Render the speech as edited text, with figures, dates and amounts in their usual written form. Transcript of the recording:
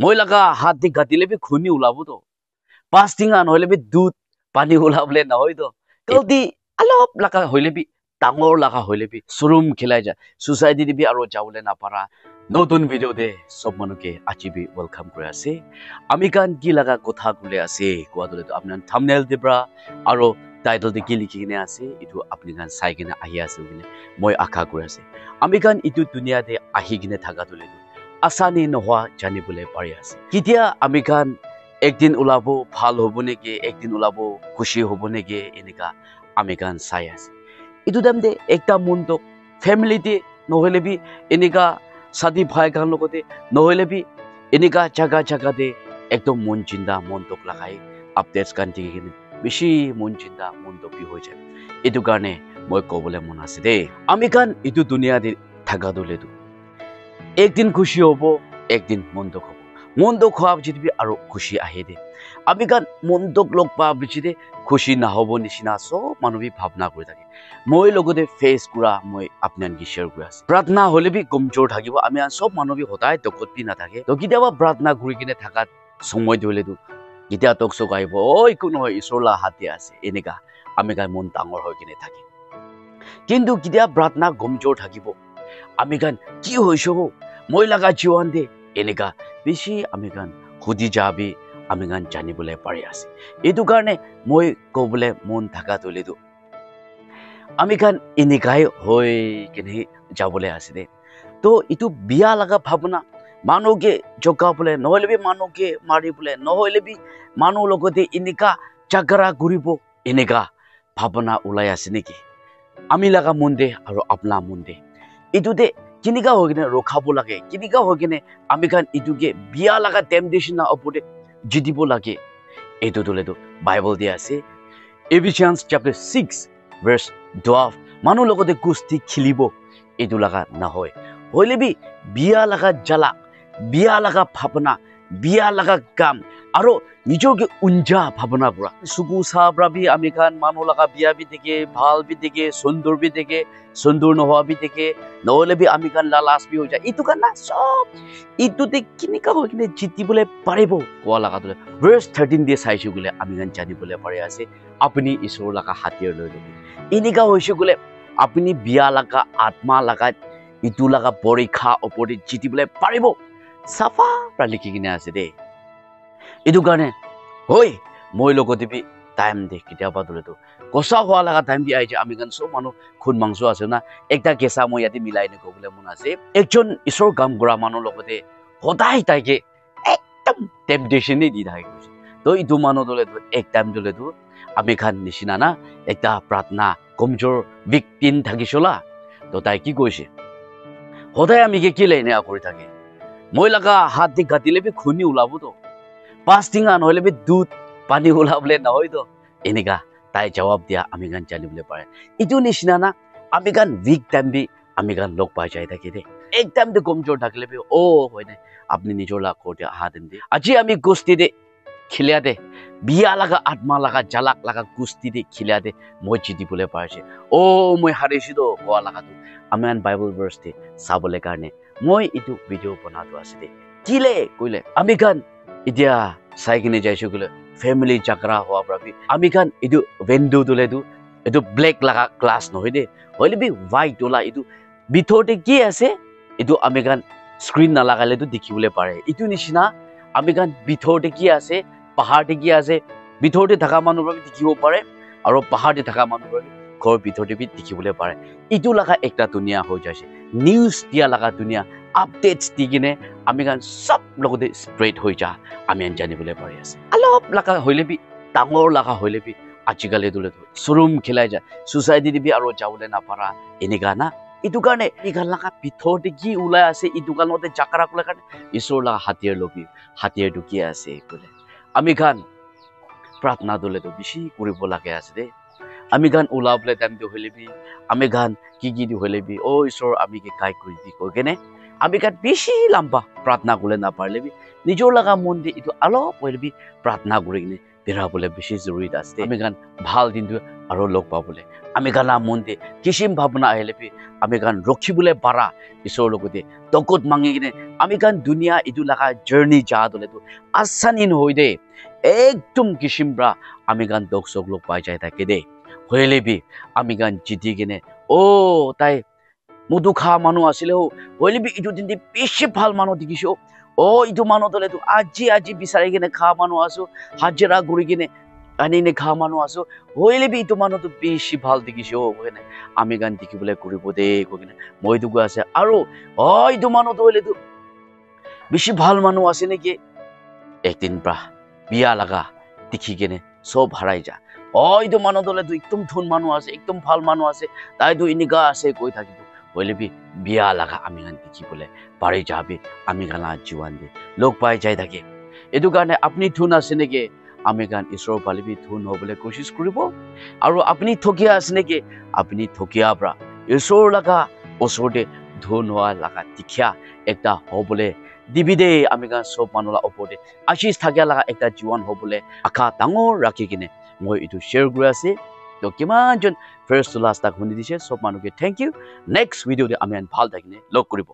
মই লগা হাত দি গাতিলে বি খুনি ওলাব তো পাষ্টিং আন হলে বি দুধ পানী ওলাবলে নহয় তো কাউদি অলপ লগা হইলে বি ডাঙৰ লগা হইলে বি চৰুম খেলাই যায় সোসাইটি দি বি আৰু যাবলৈ নাপাৰা নতুন ভিডিও দে সব মানুকে আজি বি ওয়েলকাম কৰে আছে আমি কান কি লগা কথা কলে আছে কোৱা দলে তো আপনাৰ থাম্বনেল দিবৰা আৰু টাইটেল দি কি লিখি কিনে আছে ইটো আপনি কান চাই কিনে আহি আছে কিনে মই আশা কৰি আছে আমি কান ইটো দুনিয়া দে আহি কিনে থাকা দলে আসানি নোহোৱা জানিবলৈ পাৰি আছে কেতিয়া আমি কান একদিন ওলাব ভাল হ'ব নেকি একদিন ওলাব খুশি হ'ব নেকি এনেকা আমি কান চাই আছে ইটো দাম দে একটা মনটোক ফ্যামিলিতে নহলে বি এনেকা সাদি ভাই গান লগতে নহলে বি এনেকা জাগা দে একদম মন চিন্তা মনটোক লাগাই আপডেটস গান দিকে কিনে বেশি মন চিন্তা মনটোক বি হৈ যায় এইটো কাৰণে মই ক'বলৈ মন আছে দেই আমি কান ইটো দুনিয়াতে থাকা দলেতো একদিন খুশি হব একদিন মনটোক হব মনটোক হওয়া উচিত আৰু খুশি আহে দে আমি কান মনটোক লগ পোৱা উচিত খুশি নহব নিচিনা সব মানুহ ভাৱনা কৰি থাকে মই লগতে ফেচ কৰা মই আপোনাক শ্বেয়াৰ কৰি আছো প্ৰাৰ্থনা হলে বি কমজোৰ থাকিব আমি সব মানুহ সদায় তকত বি নাথাকে তো কেতিয়াবা প্ৰাৰ্থনা কৰি কিনে থাকাত সময় দিলেতো কেতিয়া তোক চক আহিব একো নহয় ঈশ্বৰলা হাতে আছে এনেকা আমি কান মন ডাঙৰ হৈ কিনে থাকে কিন্তু কেতিয়া প্ৰাৰ্থনা কমজোৰ থাকিব আমি কান কি হৈছো মই লগা জীৱন দে এনেকা বেছি আমি কান সুধি যাবি আমি গান জানিবলৈ পাৰি আছে এইটো কাৰণে মই ক'বলৈ মন থাকা তলেতো আমি গান এনেকাই হৈ কিনে যাবলৈ আছে দে তো এইটো বিয়া লগা ভাৱনা মানুহকে জগাবলৈ নহলে বি মানুহকে মাৰিবলৈ নহলে বি মানুহ লগতে এনেকা জাগৰা ঘূৰিব এনেকা ভাৱনা ওলাই আছে নেকি আমি লগা মন দে আৰু আপোনাৰ মন দে এইটোতে কেনেকা হৈ কিনে ৰখাব লাগে কেনেকা হৈ কিনে আমি গান এইটোকে বিয়া লগা টেম্পটেশ্যন ওপৰতে জিতিব লাগে এইটো তোলেতো বাইবল দিয়া আছে এফিচিয়ান্স চ্যাপ্টাৰ 6 ভাৰ্স 12 মানুহ লগতে কুস্তি খেলিব এইটো লগা নহয় হইলে বি বিয়া লগা জ্বালা বিয়া লগা ভাৱনা বিয়া লগা কাম আৰু নিজকে উঞ্জা ভাৱনা পৰা চকু চাবৰা বি আমি খান মানুহ লগা বিয়া বি দেখে ভাল বি দেখে সুন্দৰ বি দেখে সুন্দৰ নোহোৱা বি দেখে নহলে বি আমি খান লালাচ বি হৈ যায় এইটো কাৰণে সব ইটোতে কেনেকা হৈ কিনে জিতিবলৈ পাৰিব কোৱা লগাটোলে ভাৰ্স 13 দিয়ে চাইছো বোলে আমি গান জানিবলৈ পাৰি আছে আপুনি ঈশ্বৰ লগা হাতিয়াৰ লৈ ল'ব এনেকা হৈছে বোলে আপুনি বিয়া লগা আত্মা লগা ইটো লগা পৰীক্ষা ওপৰতে জিতিবলৈ পাৰিব চাফা পৰা লিখি কিনে আছে দেই এইটো কাৰণে হৈ মই লগতে বি টাইম দে কেতিয়াবা দলেতো কষা হোৱা লগা টাইম দি আহিছে আমি গান সব মানুহ খুন মাংস আছে না একটা কেঁচা মই ইয়াতে মিলাই নকবলৈ মন আছে একজন ঈশ্বৰ কাম কৰা মানুহ লগতে সদায় তাইকে একদম টেম্পটেশ্যনে দি থাকে তো ইটো মানুহ দলেতো এক টাইম দলেতো আমি খান নিচিনা না একটা প্ৰাৰ্থনা কমজোৰ ভিকটিম থাকিছলা তো তাই কি কৈছে সদায় আমি কি লেনে কৰি থাকে মই লগা হাত দি গাতিলে বি খুনি ওলাব তো পাষ্টিং আন হলে বি দুধ পানী ওলাবলে নহয় তো এনেকা তাই জবাব দিয়া আমি গান জানিবলৈ পাৰে ইটো নিচিনা না আমি গান উইক টাইম বি আমি গান লগ পাই যাই থাকে দে এক টাইম দে কমজোৰ থাকিলে বি হয় নাই আপনি নিজৰ লাগ করতে আহা দিন দে আজি আমি কুস্তি দে খিলিয়া দে বিয়া লগা আত্মা লগা জালাক লগা কুস্তি দে খিলিয়া দে মই জিতিবলৈ পাৰিছে মই হাৰিছো তো কোৱা লগাটো আমি বাইবল ভাৰ্স দে চাবলৈ কাৰণে মই এইটো ভিডিঅ' বনাটো আছে দে কিলে কইলে আমি গান এতিয়া চাই কিনে যাইছো গলে ফ্যামিলি জাগৰা হোৱা পৰা আমি গান এইটো উইন্ডো তোলেতো এইটো ব্লেক লগা গ্লাছ নহয় দে হইলে বি হোৱাইট ওলা এইটো ভিতৰতে কি আছে এইটো আমি গান স্ক্ৰীন নালাগালেতো দেখিবলৈ পাৰে এইটো নিচিনা আমি গান ভিতৰতে কি আছে পাহাৰতে কি আছে ভিতৰতে থকা মানুহবোৰে দেখিব পাৰে আৰু পাহাৰতে থকা মানুহবোৰে ঘৰ ভিতৰতে বি দেখিবলৈ পাৰে এইটো লগা একটা দুনিয়া হৈ যাইছে নিউজ দিয়া লগা দুনিয়া আপডেটস দি কিনে আমি গান সব লগতে স্প্ৰেড হৈ যা আমি জানিবলৈ পাৰি আছে অলপ লগা হইলে বি ডাঙৰ লগা হইলে বি আজিকালি দলে চৰুম খেলাই যায় সোসাইটি দিবি আৰু যাবলৈ নাপাৰা এনেকা না এইটো কাৰণে এই গান লগা ভিতৰতে কি ওলাই আছে এই দোকানতে জাকৰা কলে কাৰণে ঈশ্বৰ লগা হাতিয়াৰ লবি হাতিয়াৰটো কি আছে বোলে আমি গান প্ৰাৰ্থনা দলেতো বেছি কৰিব লাগে আছে দে আমি গান ওলাবলে টাইম দি হইলে বি আমি গান কি দি হইলে বি ঈশ্বৰ আমি কি কাই কৰি দি কৈ কেনে আমি গান বেছি লম্বা প্ৰাৰ্থনা কৰিলে নাপাৰিলে বি নিজৰ লগা মন দি এইটো অলপ হ'লে বি প্ৰাৰ্থনা কৰি কিনে বিৰাবলৈ বেছি জৰুৰী আছে আমি গান ভাল দিনটো আৰু লগ পাবলৈ আমি গানা মন দি কিচিম ভাৱনা আহিলে বি আমি গান ৰখিবলৈ পাৰা ঈশ্বৰৰ লগতে তকত মাঙি কিনে আমি গান দুনিয়া এইটো লগা জাৰ্ণি যা দলেতো আসানি নহয় দে একদম কিচিম পৰা আমি গান দক চক লগ পাই যায় থাকে দে হইলে বি আমি গান জিতি কিনে তাই মধু খা মানুহ আছিলেও হইলে বি এইটো দিন বেছি ভাল মানুহ দেখিছো এইটো মানুহ দলেতো আজি বিচাৰি কিনে খা মানুহ আছো হাজিৰা কৰি কিনে আনি খা মানুহ আছো হইলে বি এইটো মানুহটো বেছি ভাল দেখিছো কেনে আমি গান দেখিবলৈ কৰিব দে কৈ কিনে মইতো গৈ আছে আৰু এইটো মানুহটো হইলেতো বেছি ভাল মানুহ আছে নেকি একদিন পৰা বিয়া লগা দেখি কেনে সব হাৰাই যা এইটো মানুহ দলেতো একদম ধুন মানুহ আছে একদম ভাল মানুহ আছে তাইতো এনেকা আছে কৈ থাকিব হইলে বি বিয়া লগা আমি গান দেখিবলৈ পাৰি যাবি আমি গান জীৱান দি লগ পাই যাই থাকে এইটো কাৰণে আপুনি ধুন আছে নেকি আমি গান ঈশ্বৰৰ পালিবি ধুন হ'বলৈ কোচিছ কৰিব আৰু আপুনি ঠগিয়া আছে নেকি আপুনি ঠগিয়া পৰা ঈশ্বৰ লগা ওচৰতে ধুন হোৱা লগা দেখিয়া একটা হ'বলৈ দিবি দে আমি গান সব মানুহৰ ওপৰতে আশীষ থাকিয়া লগা একটা জীৱন হ'বলৈ আশা ডাঙৰ ৰাখি কিনে মই এইটো শ্বেয়াৰ কৰি আছে তো কিমানজন ফাৰ্ষ্ট টু লাষ্ট তাক শুনি দিছে সব মানুহকে থেংক ইউ নেক্সট ভিডিঅ'তে আমি ভাল থাকিনে লগ কৰিব